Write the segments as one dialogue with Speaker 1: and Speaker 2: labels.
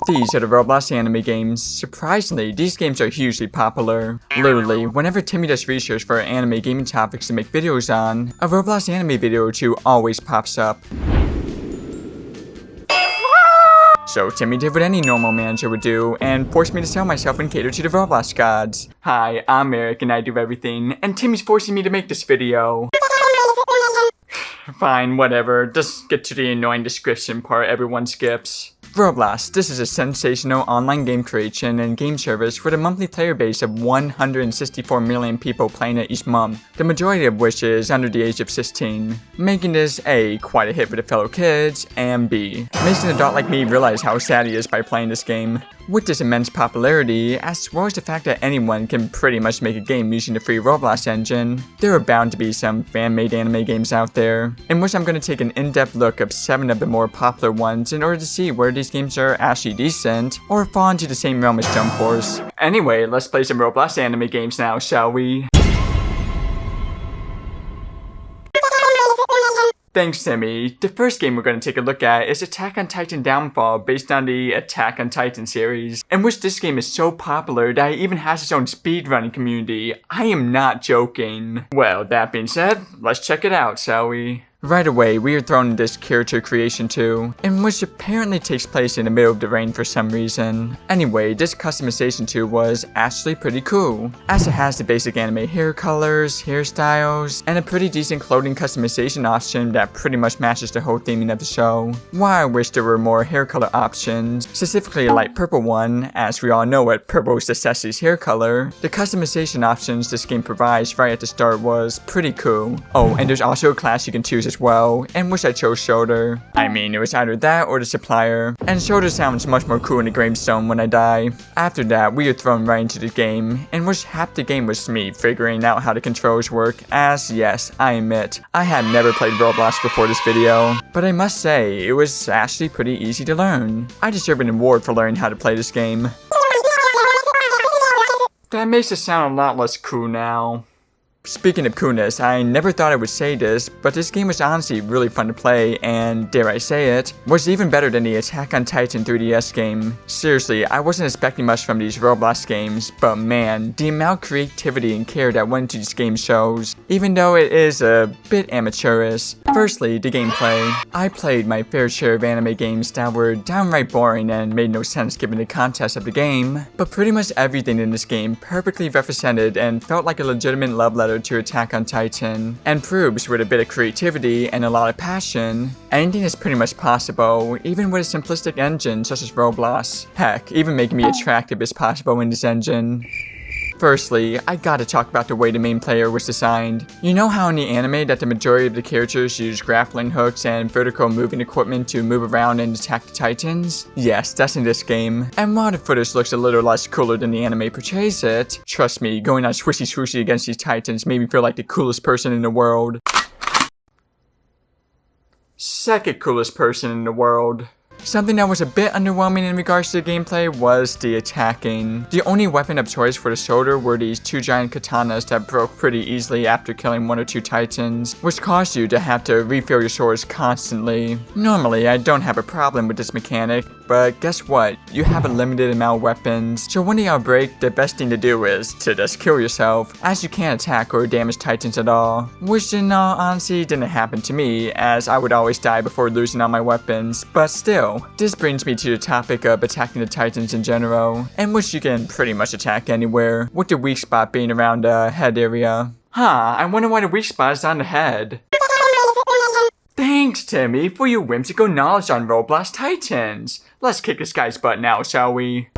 Speaker 1: These are the Roblox anime games. Surprisingly, these games are hugely popular. Literally, whenever Timmy does research for anime gaming topics to make videos on, a Roblox anime video or two always pops up. So Timmy did what any normal manager would do, and forced me to sell myself and cater to the Roblox gods. Hi, I'm Eric and I do everything, and Timmy's forcing me to make this video. Fine, whatever, just get to the annoying description part everyone skips. Roblox, this is a sensational online game creation and game service with a monthly player base of 164 million people playing it each month, the majority of which is under the age of 16, making this A, quite a hit with the fellow kids, and B, makes an adult like me realize how sad he is by playing this game. With this immense popularity, as well as the fact that anyone can pretty much make a game using the free Roblox engine, there are bound to be some fan-made anime games out there, in which I'm going to take an in-depth look of 7 of the more popular ones in order to see where these games are actually decent, or fall into the same realm as Jump Force. Anyway, let's play some Roblox anime games now, shall we? Thanks, Timmy. The first game we're going to take a look at is Attack on Titan Downfall, based on the Attack on Titan series, in which this game is so popular that it even has its own speedrunning community. I am not joking. Well, that being said, let's check it out, shall we? Right away, we are thrown into this character creation 2, in which apparently takes place in the middle of the rain for some reason. Anyway, this customization 2 was actually pretty cool, as it has the basic anime hair colors, hairstyles, and a pretty decent clothing customization option that pretty much matches the whole theming of the show. While I wish there were more hair color options, specifically a light purple one, as we all know what purple is the Cecily's hair color, the customization options this game provides right at the start was pretty cool. Oh, and there's also a class you can choose as well, and which I chose Shoulder. I mean, it was either that or the Supplier, and Shoulder sounds much more cool in the gravestone when I die. After that, we are thrown right into the game, in which half the game was me figuring out how the controls work, as yes, I admit, I had never played Roblox before this video, but I must say, it was actually pretty easy to learn. I deserve an award for learning how to play this game. That makes it sound a lot less cool now. Speaking of coolness, I never thought I would say this, but this game was honestly really fun to play and, dare I say it, was even better than the Attack on Titan 3DS game. Seriously, I wasn't expecting much from these Roblox games, but man, the amount of creativity and care that went into these game shows, even though it is a bit amateurish. Firstly, the gameplay. I played my fair share of anime games that were downright boring and made no sense given the context of the game, but pretty much everything in this game perfectly represented and felt like a legitimate love letter to Attack on Titan, and proves with a bit of creativity and a lot of passion, anything is pretty much possible, even with a simplistic engine such as Roblox. Heck, even making me attractive is possible in this engine. Firstly, I gotta talk about the way the main player was designed. You know how in the anime that the majority of the characters use grappling hooks and vertical moving equipment to move around and attack the titans? Yes, that's in this game. And while the footage looks a little less cooler than the anime portrays it, trust me, going on swishy swooshy against these titans made me feel like the coolest person in the world. Second coolest person in the world. Something that was a bit underwhelming in regards to the gameplay was the attacking. The only weapon of choice for the shoulder were these 2 giant katanas that broke pretty easily after killing 1 or 2 titans, which caused you to have to refill your swords constantly. Normally, I don't have a problem with this mechanic, but guess what? You have a limited amount of weapons, so when they outbreak, the best thing to do is to just kill yourself, as you can't attack or damage titans at all. Which in all honesty didn't happen to me, as I would always die before losing all my weapons, but still. This brings me to the topic of attacking the titans in general, in which you can pretty much attack anywhere, with the weak spot being around the head area. I wonder why the weak spot is on the head. Thanks, Timmy, for your whimsical knowledge on Roblox Titans. Let's kick this guy's butt now, shall we?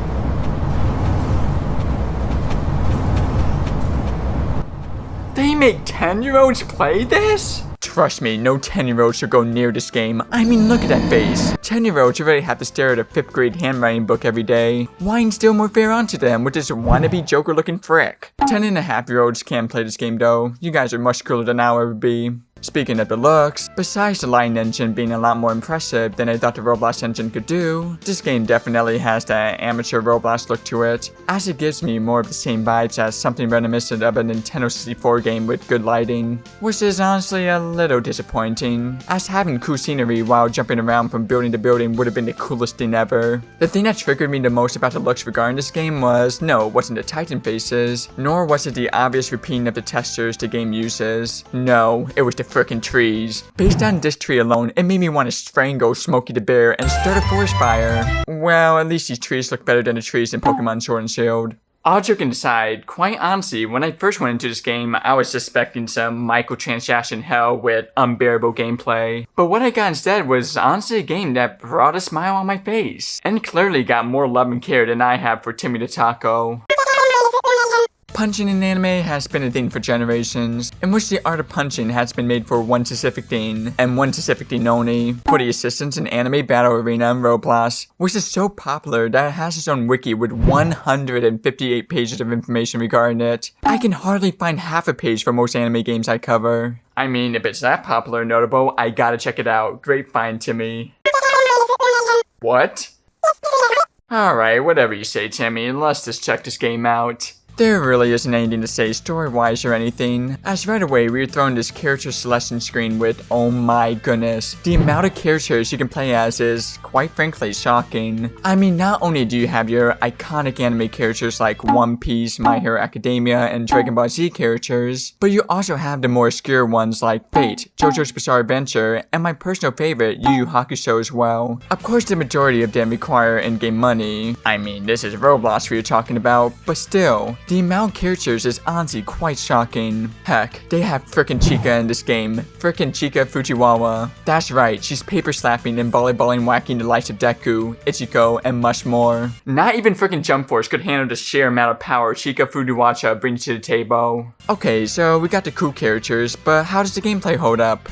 Speaker 1: They make 10-year-olds play this? Trust me, no 10-year-old should go near this game. I mean, look at that face. 10-year-olds already have to stare at a 5th grade handwriting book every day. Why instill more fear onto them with this wannabe Joker-looking frick? 10-and-a-half-year-olds can play this game though. You guys are much cooler than I'll ever be. Speaking of the looks, besides the lighting engine being a lot more impressive than I thought the Roblox engine could do, this game definitely has that amateur Roblox look to it, as it gives me more of the same vibes as something reminiscent of a Nintendo 64 game with good lighting, which is honestly a little disappointing, as having cool scenery while jumping around from building to building would have been the coolest thing ever. The thing that triggered me the most about the looks regarding this game was, no, it wasn't the Titan faces, nor was it the obvious repeating of the textures the game uses. No, it was the frickin' trees. Based on this tree alone, it made me want to strangle Smokey the Bear and start a forest fire. Well, at least these trees look better than the trees in Pokemon Sword and Shield. All joking aside, quite honestly, when I first went into this game, I was suspecting some microtransaction hell with unbearable gameplay. But what I got instead was honestly a game that brought a smile on my face, and clearly got more love and care than I have for Timmy the Taco. Punching in anime has been a thing for generations, in which the art of punching has been made for one specific thing, and one specific thing only, for the assistance in Anime Battle Arena and Roblox, which is so popular that it has its own wiki with 158 pages of information regarding it. I can hardly find half a page for most anime games I cover. I mean, if it's that popular and notable, I gotta check it out. Great find, Timmy. What? Alright, whatever you say, Timmy, let's just check this game out. There really isn't anything to say story-wise or anything, as right away we are thrown this character selection screen with, oh my goodness, the amount of characters you can play as is, quite frankly, shocking. I mean, not only do you have your iconic anime characters like One Piece, My Hero Academia, and Dragon Ball Z characters, but you also have the more obscure ones like Fate, JoJo's Bizarre Adventure, and my personal favorite, Yu Yu Hakusho as well. Of course, the majority of them require in-game money. I mean, this is Roblox we are talking about, but still, the amount of characters is honestly quite shocking. Heck, they have frickin' Chica in this game. Frickin' Chica Fujiwara. That's right, she's paper slapping and volleyballing whacking the likes of Deku, Ichiko, and much more. Not even frickin' Jump Force could handle the sheer amount of power Chica Fujiwara brings to the table. Okay, so we got the cool characters, but how does the gameplay hold up?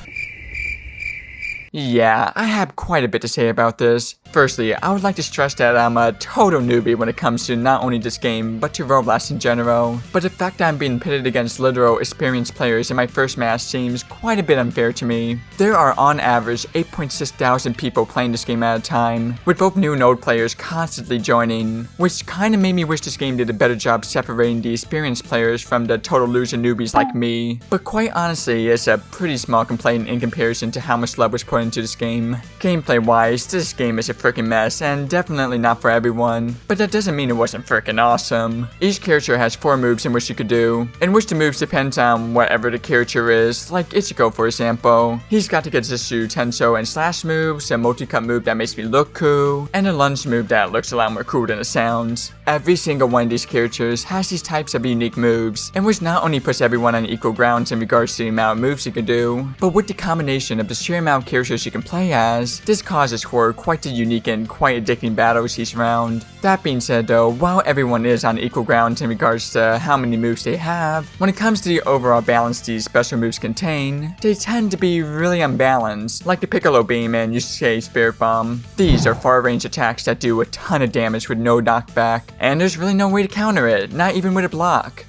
Speaker 1: Yeah, I have quite a bit to say about this. Firstly, I would like to stress that I'm a total newbie when it comes to not only this game, but to Roblox in general. But the fact that I'm being pitted against literal experienced players in my first match seems quite a bit unfair to me. There are on average 8.6 thousand people playing this game at a time, with both new and old players constantly joining, which kinda made me wish this game did a better job separating the experienced players from the total loser newbies like me. But quite honestly, it's a pretty small complaint in comparison to how much love was put into this game. Gameplay wise, this game is a freaking mess and definitely not for everyone, but that doesn't mean it wasn't freaking awesome. Each character has 4 moves in which you could do, in which the moves depends on whatever the character is, like Ichiko for example. He's got to get Zishu, Tenso, and Slash moves, a multi-cut move that makes me look cool, and a lunge move that looks a lot more cool than it sounds. Every single one of these characters has these types of unique moves, in which not only puts everyone on equal grounds in regards to the amount of moves you can do, but with the combination of the sheer amount of characters you can play as, this causes for quite the unique and quite addicting battles each round. That being said though, while everyone is on equal grounds in regards to how many moves they have, when it comes to the overall balance these special moves contain, they tend to be really unbalanced, like the Piccolo Beam and Yusuke Spirit Bomb. These are far range attacks that do a ton of damage with no knockback, and there's really no way to counter it, not even with a block.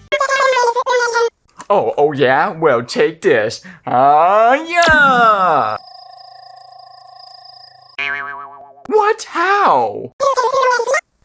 Speaker 1: Oh yeah? Well, take this. Yeah! What? How?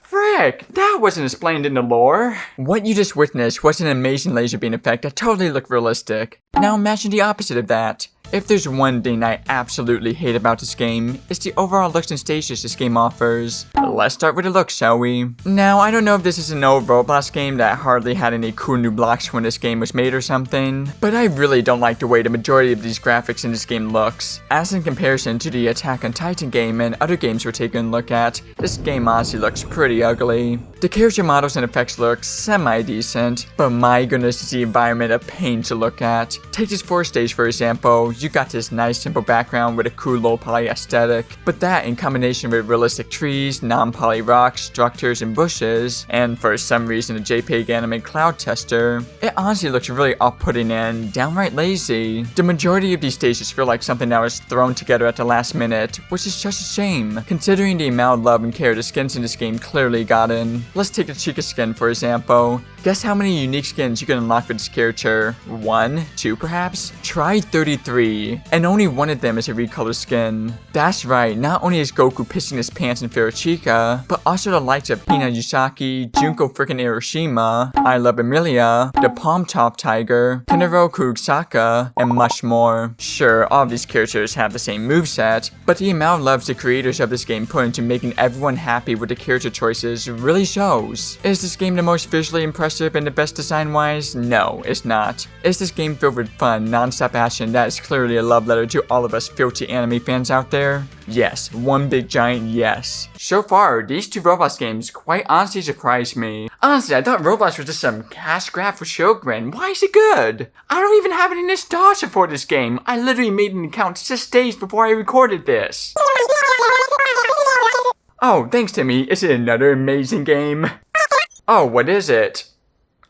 Speaker 1: Frick, that wasn't explained in the lore. What you just witnessed was an amazing laser beam effect that totally looked realistic. Now imagine the opposite of that. If there's one thing I absolutely hate about this game, it's the overall looks and stages this game offers. Let's start with the looks, shall we? Now, I don't know if this is an old Roblox game that hardly had any cool new blocks when this game was made or something, but I really don't like the way the majority of these graphics in this game looks. As in comparison to the Attack on Titan game and other games we're taking a look at, this game honestly looks pretty ugly. The character models and effects look semi-decent, but my goodness is the environment a pain to look at. Take this forest stage for example. You got this nice simple background with a cool low poly aesthetic, but that in combination with realistic trees, non-poly rocks, structures, and bushes, and for some reason a JPEG anime cloud tester, it honestly looks really off-putting and downright lazy. The majority of these stages feel like something that was thrown together at the last minute, which is such a shame, considering the amount of love and care the skins in this game clearly gotten. Let's take the Chica skin for example. Guess how many unique skins you can unlock with this character? 1? 2 perhaps? Try 33. 3, and only one of them is a recolored skin. That's right, not only is Goku pissing his pants in Pharaoh Chica, but also the likes of Hina Yusaki, Junko frickin' Hiroshima, I Love Emilia, the Palm Top Tiger, Kenaro Kugsaka, and much more. Sure, all of these characters have the same moveset, but the amount of love the creators of this game put into making everyone happy with the character choices really shows. Is this game the most visually impressive and the best design-wise? No, it's not. Is this game filled with fun, non-stop action that is clearly a love letter to all of us filthy anime fans out there? Yes, one big giant yes. So far, these two Roblox games quite honestly surprised me. Honestly, I thought Roblox was just some cash grab for children. Why is it good? I don't even have any nostalgia for this game. I literally made an account 6 days before I recorded this. Oh, thanks Timmy. Is it another amazing game? Oh, what is it?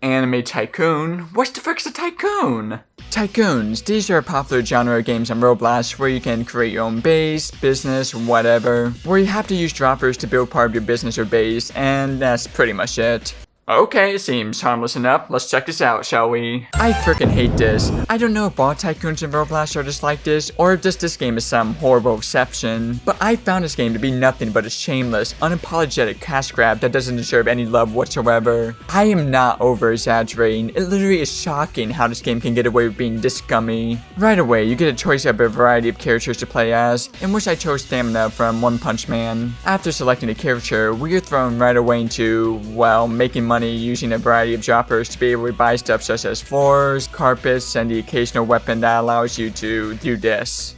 Speaker 1: Anime Tycoon? What the frick's a Tycoon? Tycoons, these are a popular genre of games on Roblox where you can create your own base, business, whatever, where you have to use droppers to build part of your business or base, and that's pretty much it. Okay, seems harmless enough. Let's check this out, shall we? I freaking hate this. I don't know if all Tycoons in Roblox are just like this, or if just this game is some horrible exception, but I found this game to be nothing but a shameless, unapologetic cash grab that doesn't deserve any love whatsoever. I am not over-exaggerating. It literally is shocking how this game can get away with being this scummy. Right away, you get a choice of a variety of characters to play as, in which I chose Stamina from One Punch Man. After selecting a character, we are thrown right away into, well, making money using a variety of droppers to be able to buy stuff such as floors, carpets, and the occasional weapon that allows you to do this.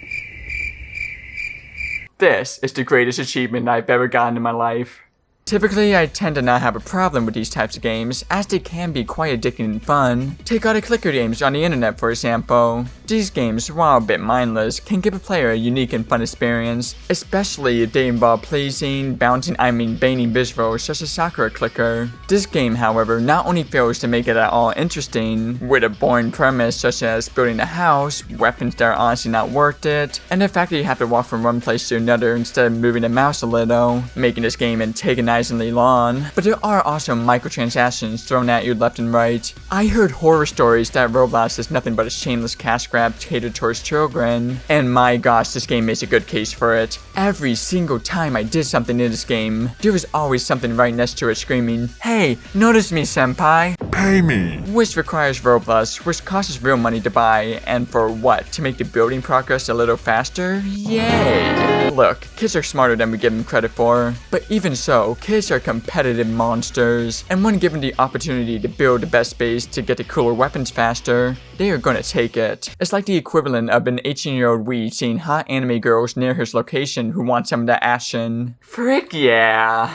Speaker 1: This is the greatest achievement I've ever gotten in my life. Typically, I tend to not have a problem with these types of games, as they can be quite addicting and fun. Take all the clicker games on the internet for example. These games, while a bit mindless, can give a player a unique and fun experience, especially if they involve pleasing, bouncing, baiting visuals such as Sakura Clicker. This game, however, not only fails to make it at all interesting, with a boring premise such as building a house, weapons that are honestly not worth it, and the fact that you have to walk from one place to another instead of moving the mouse a little, making this game antagonizing long, but there are also microtransactions thrown at you left and right. I heard horror stories that Roblox is nothing but a shameless cash grab catered towards children, and my gosh, this game makes a good case for it. Every single time I did something in this game, there was always something right next to it screaming, "Hey, notice me, senpai! Pay me!" Which requires Roblox, which costs real money to buy, and for what? To make the building progress a little faster? Yay! Look, kids are smarter than we give them credit for, but even so, kids are competitive monsters, and when given the opportunity to build the best base to get the cooler weapons faster, they are gonna take it. It's like the equivalent of an 18-year-old Wii seeing hot anime girls near his location who want some of that action. Frick yeah!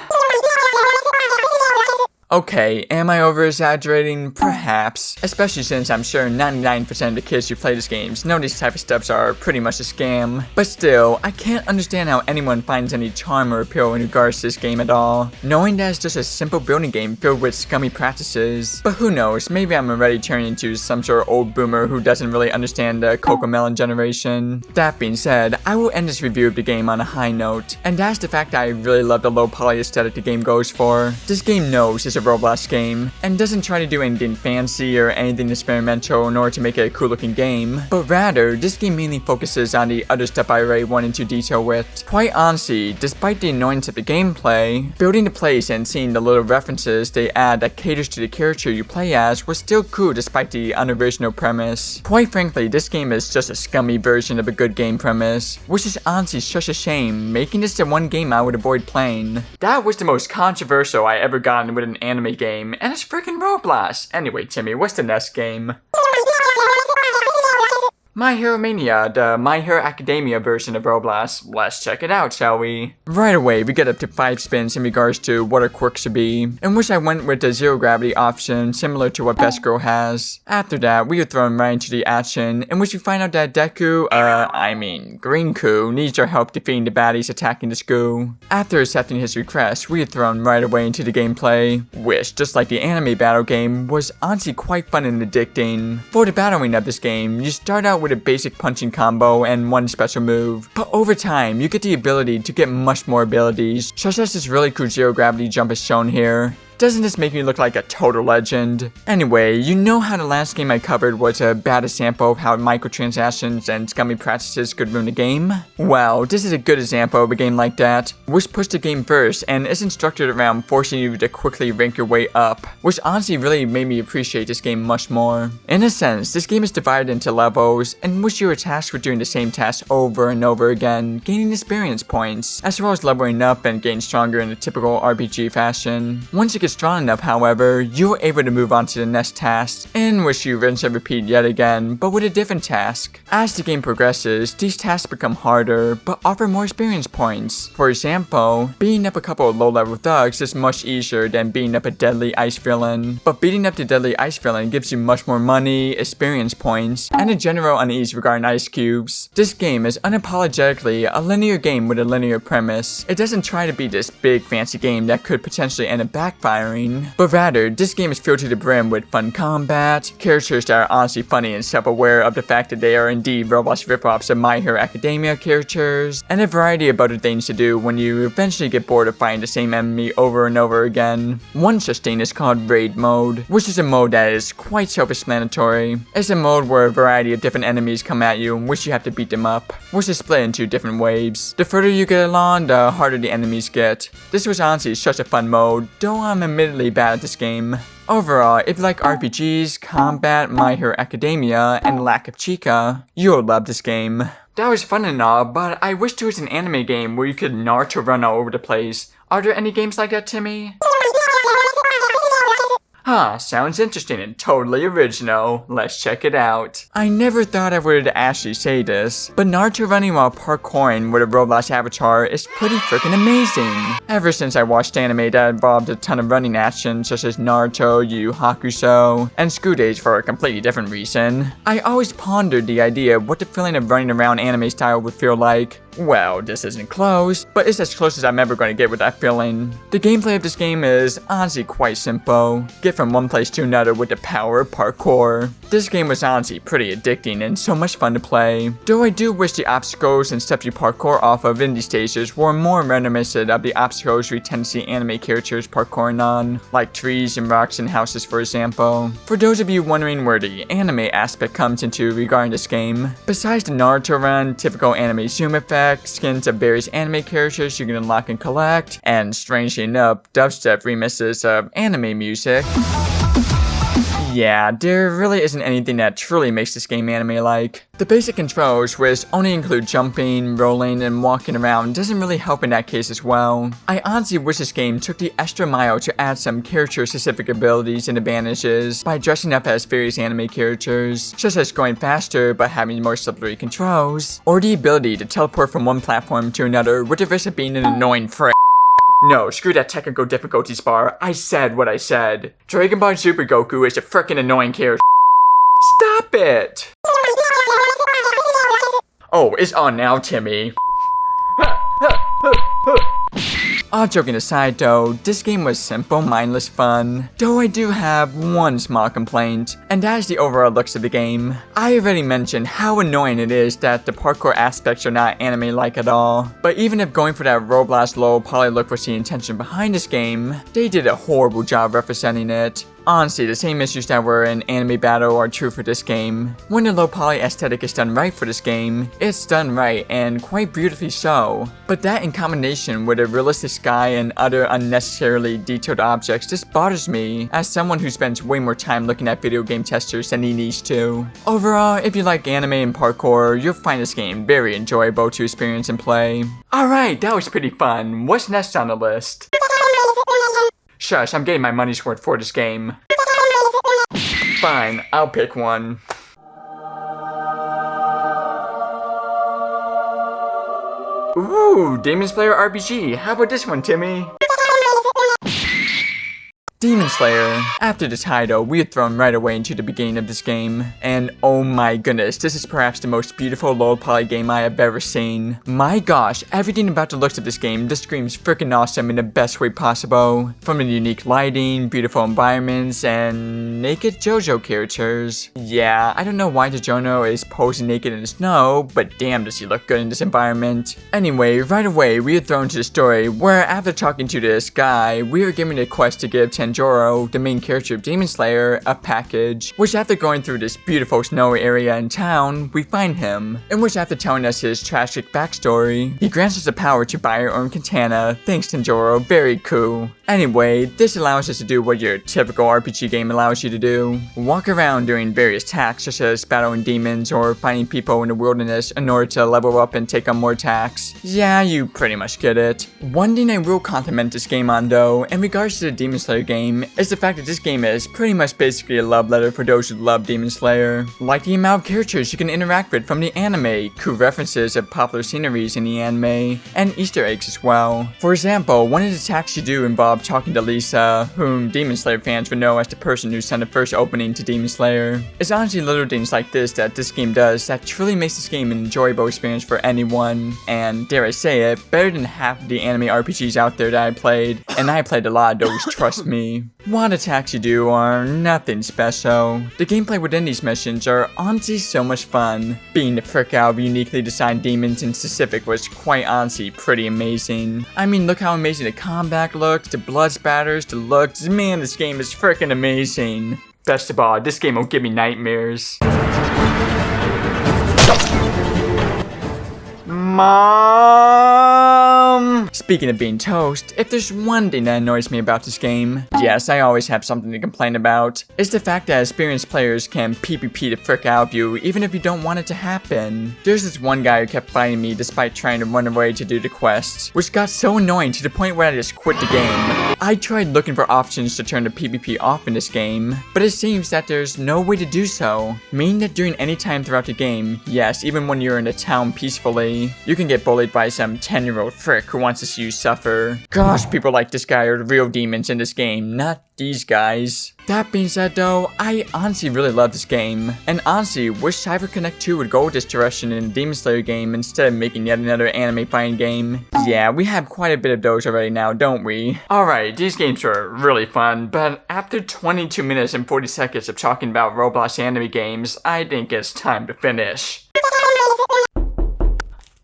Speaker 1: Okay, am I over-exaggerating? Perhaps. Especially since I'm sure 99% of the kids who play these games know these type of steps are pretty much a scam. But still, I can't understand how anyone finds any charm or appeal in regards to this game at all, knowing that it's just a simple building game filled with scummy practices. But who knows, maybe I'm already turning into some sort of old boomer who doesn't really understand the Cocomelon generation. That being said, I will end this review of the game on a high note, and that's the fact that I really love the low poly aesthetic the game goes for. This game knows it's a Roblox game, and doesn't try to do anything fancy or anything experimental in order to make it a cool looking game, but rather, this game mainly focuses on the other stuff I already went into detail with. Quite honestly, despite the annoyance of the gameplay, building the place and seeing the little references they add that caters to the character you play as was still cool despite the unoriginal premise. Quite frankly, this game is just a scummy version of a good game premise, which is honestly such a shame, making this the one game I would avoid playing. That was the most controversial I ever gotten with an anime game, and it's freaking Roblox. Anyway, Timmy, what's the next game? My Hero Mania, the My Hero Academia version of Roblox. Let's check it out, shall we? Right away, we get up to 5 spins in regards to what our quirks should be, in which I went with the zero gravity option, similar to what Best Girl has. After that, we are thrown right into the action, in which we find out that Deku, Greenku, needs our help defeating the baddies attacking the school. After accepting his request, we are thrown right away into the gameplay, which, just like the anime battle game, was honestly quite fun and addicting. For the battling of this game, you start out with a basic punching combo and one special move, but over time you get the ability to get much more abilities, such as this really cool zero gravity jump as shown here. Doesn't this make me look like a total legend? Anyway, you know how the last game I covered was a bad example of how microtransactions and scummy practices could ruin a game? Well, this is a good example of a game like that, which puts the game first and isn't structured around forcing you to quickly rank your way up, which honestly really made me appreciate this game much more. In a sense, this game is divided into levels, in which you are tasked with doing the same task over and over again, gaining experience points, as well as leveling up and getting stronger in a typical RPG fashion. Once you get strong enough, however, you are able to move on to the next task, in which you rinse and repeat yet again, but with a different task. As the game progresses, these tasks become harder, but offer more experience points. For example, beating up a couple of low-level thugs is much easier than beating up a deadly ice villain, but beating up the deadly ice villain gives you much more money, experience points, and a general unease regarding ice cubes. This game is unapologetically a linear game with a linear premise. It doesn't try to be this big fancy game that could potentially end up backfiring, but rather, this game is filled to the brim with fun combat, characters that are honestly funny and self-aware of the fact that they are indeed Roblox rip-offs of My Hero Academia characters, and a variety of other things to do when you eventually get bored of fighting the same enemy over and over again. One such thing is called Raid Mode, which is a mode that is quite self-explanatory. It's a mode where a variety of different enemies come at you in which you have to beat them up, which is split into different waves. The further you get along, the harder the enemies get. This was honestly such a fun mode, though I'm admittedly bad at this game. Overall, if you like RPGs, combat, My Hero Academia, and lack of chica, you'll love this game. That was fun and all, but I wish there was an anime game where you could Naruto run all over the place. Are there any games like that, Timmy? Huh, sounds interesting and totally original. Let's check it out. I never thought I would actually say this, but Naruto running while parkouring with a Roblox avatar is pretty freaking amazing. Ever since I watched anime that involved a ton of running action such as Naruto, Yu Yu Hakusho, and School Days for a completely different reason, I always pondered the idea of what the feeling of running around anime style would feel like. Well, this isn't close, but it's as close as I'm ever going to get with that feeling. The gameplay of this game is honestly quite simple. Get from one place to another with the power of parkour. This game was honestly pretty addicting and so much fun to play. Though I do wish the obstacles and steps you parkour off of in these stages were more reminiscent of the obstacles we tend to see anime characters parkouring on, like trees and rocks and houses for example. For those of you wondering where the anime aspect comes into regarding this game, besides the Naruto run, typical anime zoom effect, skins of various anime characters you can unlock and collect, and strangely enough, dubstep remixes of anime music. Yeah, there really isn't anything that truly makes this game anime-like. The basic controls, which only include jumping, rolling, and walking around, doesn't really help in that case as well. I honestly wish this game took the extra mile to add some character-specific abilities and advantages by dressing up as various anime characters, such as going faster but having more slippery controls, or the ability to teleport from one platform to another with the risk of being an annoying frick. No, screw that technical difficulties bar. I said what I said. Dragon Ball Super Goku is a frickin' annoying character. Stop it! Oh, it's on now, Timmy. All joking aside though, this game was simple, mindless fun. Though I do have one small complaint, and that is the overall looks of the game. I already mentioned how annoying it is that the parkour aspects are not anime-like at all. But even if going for that Roblox low poly look was the intention behind this game, they did a horrible job representing it. Honestly, the same issues that were in Anime Battle are true for this game. When the low poly aesthetic is done right for this game, it's done right and quite beautifully so. But that in combination with a realistic sky and other unnecessarily detailed objects just bothers me as someone who spends way more time looking at video game testers than he needs to. Overall, if you like anime and parkour, you'll find this game very enjoyable to experience and play. Alright, that was pretty fun. What's next on the list? Shush, I'm getting my money's worth for this game. Fine, I'll pick one. Ooh, Demon Slayer RPG. How about this one, Timmy? Demon Slayer. After the title, we are thrown right away into the beginning of this game. And oh my goodness, this is perhaps the most beautiful low poly game I have ever seen. My gosh, everything about the looks of this game just screams freaking awesome in the best way possible. From the unique lighting, beautiful environments, and naked JoJo characters. Yeah, I don't know why the JoJo is posing naked in the snow, but damn does he look good in this environment. Anyway, right away, we are thrown to the story where after talking to this guy, we are given a quest to give 10 Tanjiro, the main character of Demon Slayer, a package, which after going through this beautiful snowy area in town, we find him, in which after telling us his tragic backstory, he grants us the power to buy our own katana. Thanks Tanjiro, very cool. Anyway, this allows us to do what your typical RPG game allows you to do. Walk around doing various tasks such as battling demons or finding people in the wilderness in order to level up and take on more tasks. Yeah, you pretty much get it. One thing I will compliment this game on though, in regards to the Demon Slayer game, is the fact that this game is pretty much basically a love letter for those who love Demon Slayer. Like the amount of characters you can interact with from the anime, cool references of popular sceneries in the anime, and Easter eggs as well. For example, one of the tasks you do involve talking to Lisa, whom Demon Slayer fans would know as the person who sent the first opening to Demon Slayer. It's honestly little things like this that this game does that truly makes this game an enjoyable experience for anyone, and dare I say it, better than half of the anime RPGs out there that I played, and I played a lot of those, trust me. What attacks you do are nothing special. The gameplay within these missions are honestly so much fun. Being the frick out of uniquely designed demons in specific was quite honestly pretty amazing. I mean, look how amazing the combat looks, the blood spatters, the looks. Man, this game is freaking amazing. Best of all, this game will give me nightmares. Mom! Speaking of being toast, if there's one thing that annoys me about this game, yes, I always have something to complain about, it's the fact that experienced players can PvP the frick out of you even if you don't want it to happen. There's this one guy who kept fighting me despite trying to run away to do the quests, which got so annoying to the point where I just quit the game. I tried looking for options to turn the PvP off in this game, but it seems that there's no way to do so, meaning that during any time throughout the game, yes, even when you're in a town peacefully, you can get bullied by some 10-year-old frick who wants to see you suffer. Gosh, people like this guy are the real demons in this game, not these guys. That being said though, I honestly really love this game, and honestly wish Cyber Connect 2 would go this direction in the Demon Slayer game instead of making yet another anime fighting game. Yeah, we have quite a bit of those already now, don't we? Alright, these games are really fun, but after 22 minutes and 40 seconds of talking about Roblox anime games, I think it's time to finish.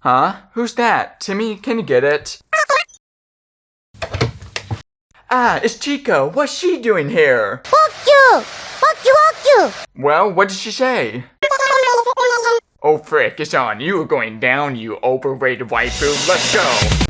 Speaker 1: Huh? Who's that? Timmy, can you get it? Ah, it's Chico. What's she doing here?
Speaker 2: Fuck you! Fuck you, fuck you!
Speaker 1: Well, what did she say? Oh frick, it's on. You are going down, you overrated waifu. Let's go.